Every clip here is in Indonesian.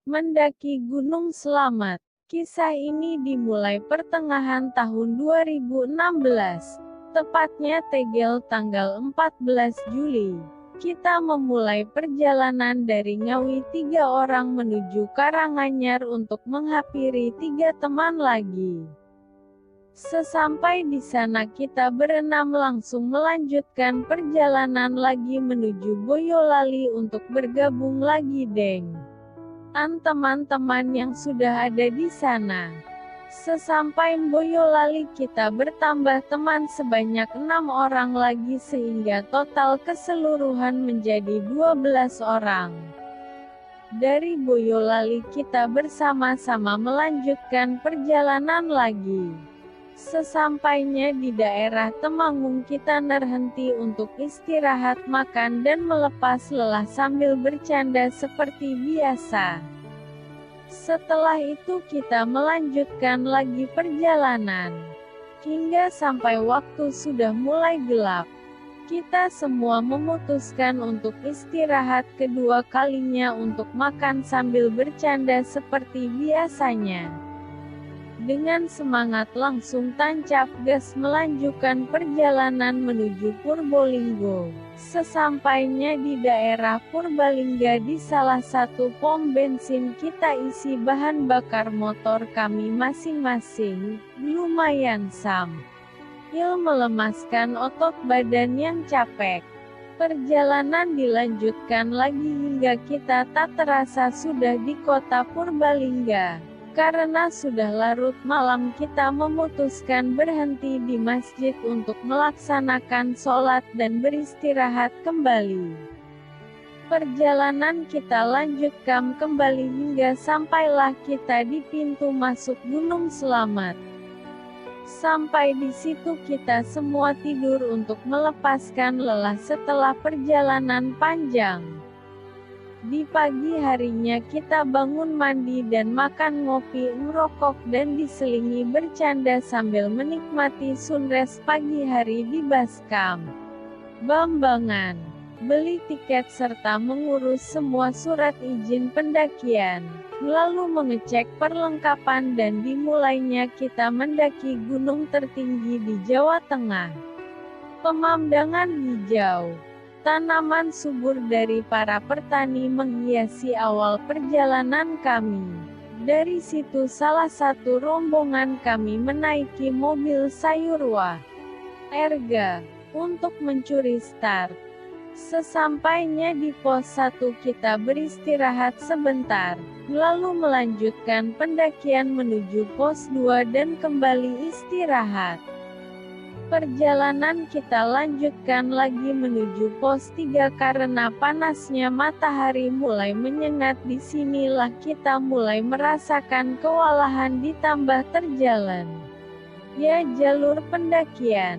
Mendaki Gunung Slamet. Kisah ini dimulai pertengahan tahun 2016, tepatnya tanggal 14 Juli. Kita memulai perjalanan dari Ngawi 3 orang menuju Karanganyar untuk menghampiri 3 teman lagi. Sesampai di sana kita berenam langsung melanjutkan perjalanan lagi menuju Boyolali untuk bergabung lagi dengan teman-teman yang sudah ada di sana. Sesampai Boyolali kita bertambah teman sebanyak 6 orang lagi sehingga total keseluruhan menjadi 12 orang. Dari Boyolali kita bersama-sama melanjutkan perjalanan lagi. Sesampainya di daerah Temanggung kita berhenti untuk istirahat, makan dan melepas lelah sambil bercanda seperti biasa. Setelah itu kita melanjutkan lagi perjalanan. Hingga sampai waktu sudah mulai gelap. Kita semua memutuskan untuk istirahat kedua kalinya untuk makan sambil bercanda seperti biasanya. Dengan semangat langsung tancap gas melanjutkan perjalanan menuju Purbalingga. Sesampainya di daerah Purbalingga di salah satu pom bensin kita isi bahan bakar motor kami masing-masing, lumayan sambil melemaskan otot badan yang capek. Perjalanan dilanjutkan lagi hingga kita tak terasa sudah di kota Purbalingga. Karena sudah larut malam kita memutuskan berhenti di masjid untuk melaksanakan sholat dan beristirahat kembali. Perjalanan kita lanjutkan kembali hingga sampailah kita di pintu masuk Gunung Slamet. Sampai di situ kita semua tidur untuk melepaskan lelah setelah perjalanan panjang. Di pagi harinya kita bangun mandi dan makan ngopi, merokok dan diselingi bercanda sambil menikmati sunrise pagi hari di Baskam Bambangan. Beli tiket serta mengurus semua surat izin pendakian. Lalu mengecek perlengkapan dan dimulainya kita mendaki gunung tertinggi di Jawa Tengah. Pemandangan hijau, tanaman subur dari para petani menghiasi awal perjalanan kami. Dari situ salah satu rombongan kami menaiki mobil Sayurwa Erga untuk mencuri start. Sesampainya di pos 1 kita beristirahat sebentar, lalu melanjutkan pendakian menuju pos 2 dan kembali istirahat. Perjalanan kita lanjutkan lagi menuju pos 3 karena panasnya matahari mulai menyengat. Disinilah kita mulai merasakan kewalahan ditambah terjalan ya jalur pendakian.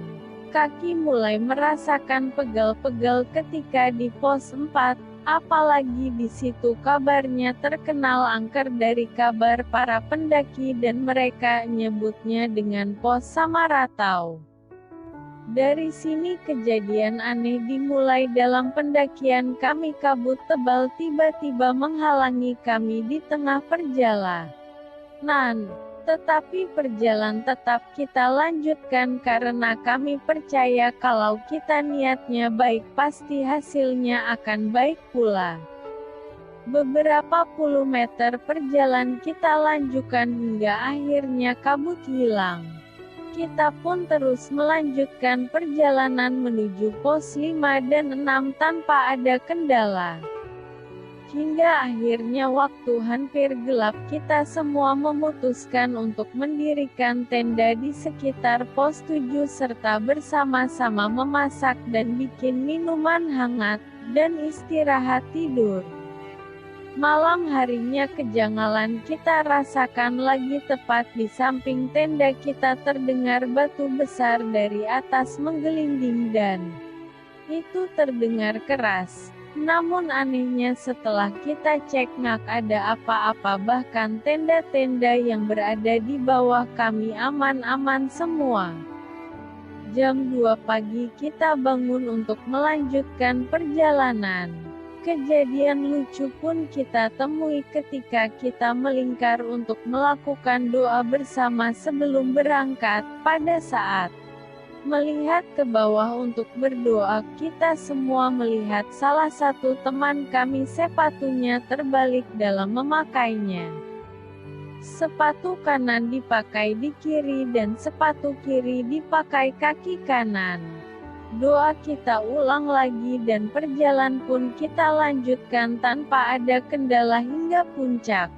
Kaki mulai merasakan pegal-pegal ketika di pos 4, apalagi di situ kabarnya terkenal angker dari kabar para pendaki dan mereka nyebutnya dengan pos Samaratau. Dari sini kejadian aneh dimulai dalam pendakian kami. Kabut tebal tiba-tiba menghalangi kami di tengah perjalanan. Tetapi perjalanan tetap kita lanjutkan karena kami percaya kalau kita niatnya baik pasti hasilnya akan baik pula. Beberapa puluh meter perjalanan kita lanjutkan hingga akhirnya kabut hilang. Kita pun terus melanjutkan perjalanan menuju pos 5 dan 6 tanpa ada kendala. Hingga akhirnya waktu hampir gelap kita semua memutuskan untuk mendirikan tenda di sekitar pos 7 serta bersama-sama memasak dan bikin minuman hangat, dan istirahat tidur. Malam harinya kejanggalan kita rasakan lagi. Tepat di samping tenda kita terdengar batu besar dari atas menggelinding dan itu terdengar keras. Namun anehnya setelah kita cek nggak ada apa-apa, bahkan tenda-tenda yang berada di bawah kami aman-aman semua. Jam 2 pagi kita bangun untuk melanjutkan perjalanan. Kejadian lucu pun kita temui ketika kita melingkar untuk melakukan doa bersama sebelum berangkat. Pada saat melihat ke bawah untuk berdoa, kita semua melihat salah satu teman kami sepatunya terbalik dalam memakainya. Sepatu kanan dipakai di kiri dan sepatu kiri dipakai kaki kanan. Doa kita ulang lagi dan perjalanan pun kita lanjutkan tanpa ada kendala hingga puncak.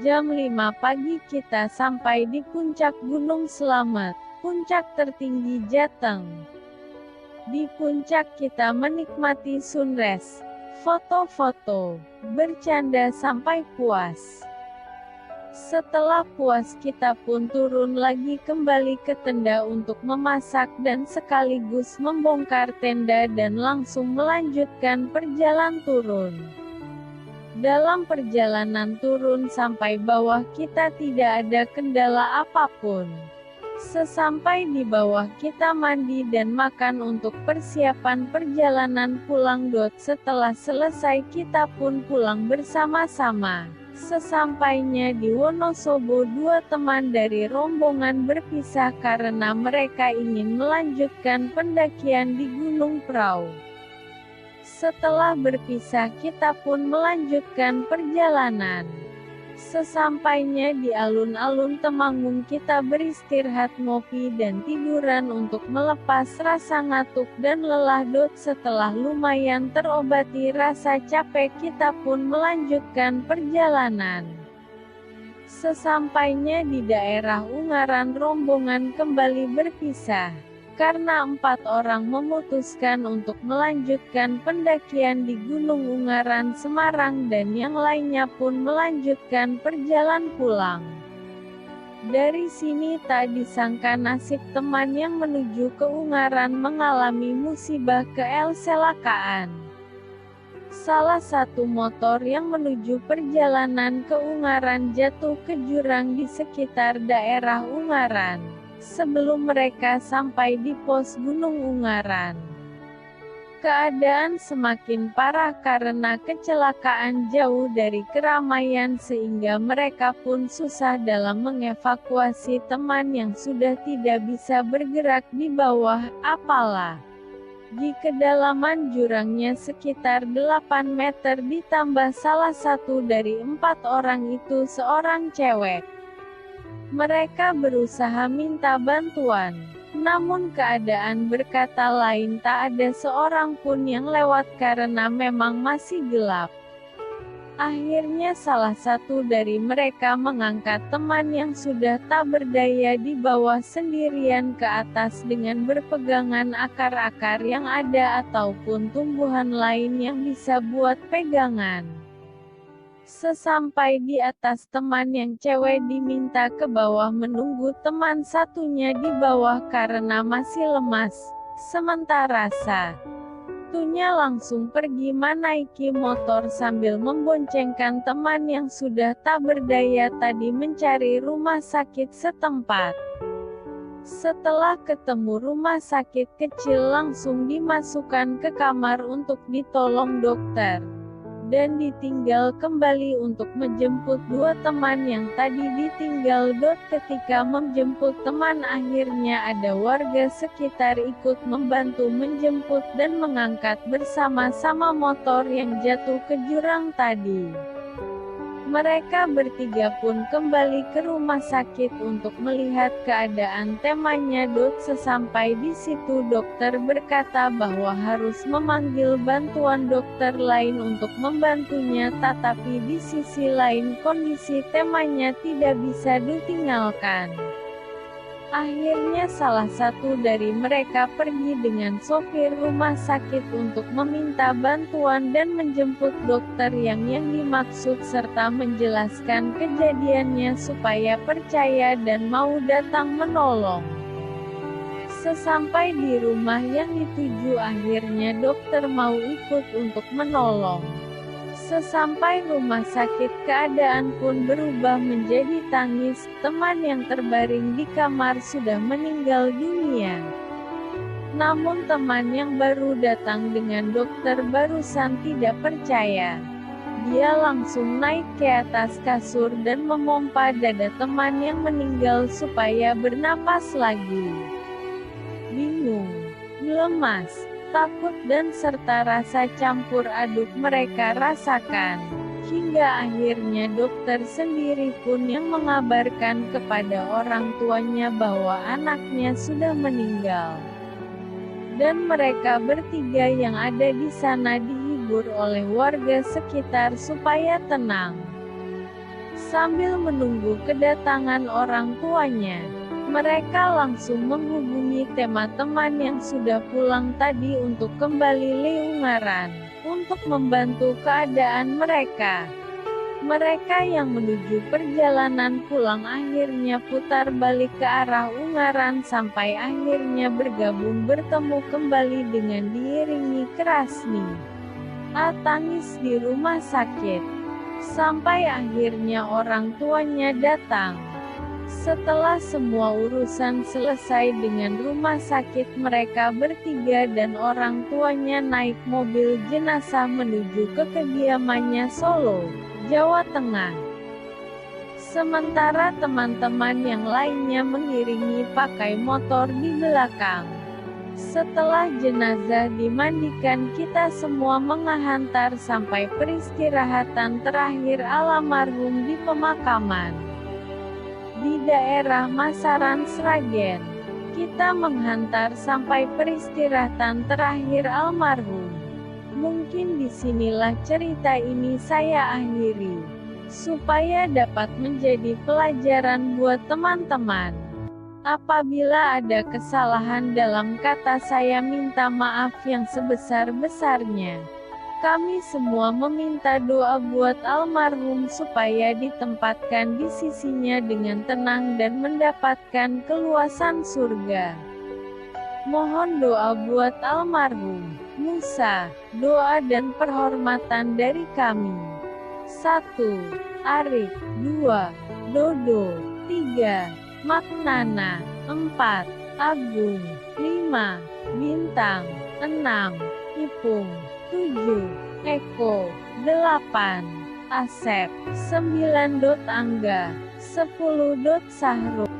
Jam 5 pagi kita sampai di puncak Gunung Slamet, puncak tertinggi Jateng. Di puncak kita menikmati sunrise, foto-foto, bercanda sampai puas. Setelah puas kita pun turun lagi kembali ke tenda untuk memasak dan sekaligus membongkar tenda dan langsung melanjutkan perjalanan turun. Dalam perjalanan turun sampai bawah kita tidak ada kendala apapun. Sesampai di bawah kita mandi dan makan untuk persiapan perjalanan pulang. Setelah selesai kita pun pulang bersama-sama. Sesampainya di Wonosobo, dua teman dari rombongan berpisah karena mereka ingin melanjutkan pendakian di Gunung Prau. Setelah berpisah kita pun melanjutkan perjalanan. Sesampainya di alun-alun Temanggung kita beristirahat, ngopi dan tiduran untuk melepas rasa ngantuk dan lelah. Setelah lumayan terobati rasa capek kita pun melanjutkan perjalanan. Sesampainya di daerah Ungaran rombongan kembali berpisah. Karena 4 orang memutuskan untuk melanjutkan pendakian di Gunung Ungaran Semarang dan yang lainnya pun melanjutkan perjalanan pulang. Dari sini tak disangka nasib teman yang menuju ke Ungaran mengalami musibah kecelakaan. Salah satu motor yang menuju perjalanan ke Ungaran jatuh ke jurang di sekitar daerah Ungaran. Sebelum mereka sampai di pos Gunung Ungaran, keadaan semakin parah karena kecelakaan jauh dari keramaian sehingga mereka pun susah dalam mengevakuasi teman yang sudah tidak bisa bergerak di bawah, apalah di kedalaman jurangnya sekitar 8 meter ditambah salah satu dari 4 orang itu seorang cewek. Mereka berusaha minta bantuan, namun keadaan berkata lain, tak ada seorang pun yang lewat karena memang masih gelap. Akhirnya salah satu dari mereka mengangkat teman yang sudah tak berdaya di bawah sendirian ke atas dengan berpegangan akar-akar yang ada ataupun tumbuhan lain yang bisa buat pegangan. Sesampai di atas, teman yang cewek diminta ke bawah menunggu teman satunya di bawah karena masih lemas. Sementara satunya langsung pergi menaiki motor sambil memboncengkan teman yang sudah tak berdaya tadi mencari rumah sakit setempat. Setelah ketemu rumah sakit kecil langsung dimasukkan ke kamar untuk ditolong dokter. Dan ditinggal kembali untuk menjemput dua teman yang tadi ditinggal. Ketika menjemput teman akhirnya ada warga sekitar ikut membantu menjemput dan mengangkat bersama-sama motor yang jatuh ke jurang tadi. Mereka bertiga pun kembali ke rumah sakit untuk melihat keadaan temannya. Sesampai di situ dokter berkata bahwa harus memanggil bantuan dokter lain untuk membantunya, tetapi di sisi lain kondisi temannya tidak bisa ditinggalkan. Akhirnya salah satu dari mereka pergi dengan sopir rumah sakit untuk meminta bantuan dan menjemput dokter yang dimaksud serta menjelaskan kejadiannya supaya percaya dan mau datang menolong. Sesampai di rumah yang dituju akhirnya dokter mau ikut untuk menolong. Sesampai rumah sakit keadaan pun berubah menjadi tangis, teman yang terbaring di kamar sudah meninggal dunia. Namun teman yang baru datang dengan dokter barusan tidak percaya. Dia langsung naik ke atas kasur dan memompa dada teman yang meninggal supaya bernapas lagi. Bingung, lemas, takut dan serta rasa campur aduk mereka rasakan. Hingga akhirnya dokter sendiri pun yang mengabarkan kepada orang tuanya bahwa anaknya sudah meninggal. Dan mereka bertiga yang ada di sana dihibur oleh warga sekitar supaya tenang. Sambil menunggu kedatangan orang tuanya, mereka langsung menghubungi teman-teman yang sudah pulang tadi untuk kembali Ungaran, untuk membantu keadaan mereka. Mereka yang menuju perjalanan pulang akhirnya putar balik ke arah Ungaran sampai akhirnya bertemu kembali dengan diiringi Krasni. Tangis di rumah sakit. Sampai akhirnya orang tuanya datang. Setelah semua urusan selesai dengan rumah sakit, mereka bertiga dan orang tuanya naik mobil jenazah menuju ke kediamannya Solo, Jawa Tengah. Sementara teman-teman yang lainnya mengiringi pakai motor di belakang. Setelah jenazah dimandikan, kita semua menghantar sampai peristirahatan terakhir almarhum di pemakaman di daerah Masaran, Sragen. Kita menghantar sampai peristirahatan terakhir almarhum. Mungkin disinilah cerita ini saya akhiri, supaya dapat menjadi pelajaran buat teman-teman. Apabila ada kesalahan dalam kata, saya minta maaf yang sebesar-besarnya. Kami semua meminta doa buat almarhum supaya ditempatkan di sisinya dengan tenang dan mendapatkan keluasan surga. Mohon doa buat almarhum Musa. Doa dan perhormatan dari kami. 1. Arik. 2. Dodo. 3. Maknana. 4. Agung. 5. Bintang. 6. Ipung. 7. Eko. 8. Asep. 9. Angga. 10. Sahrul.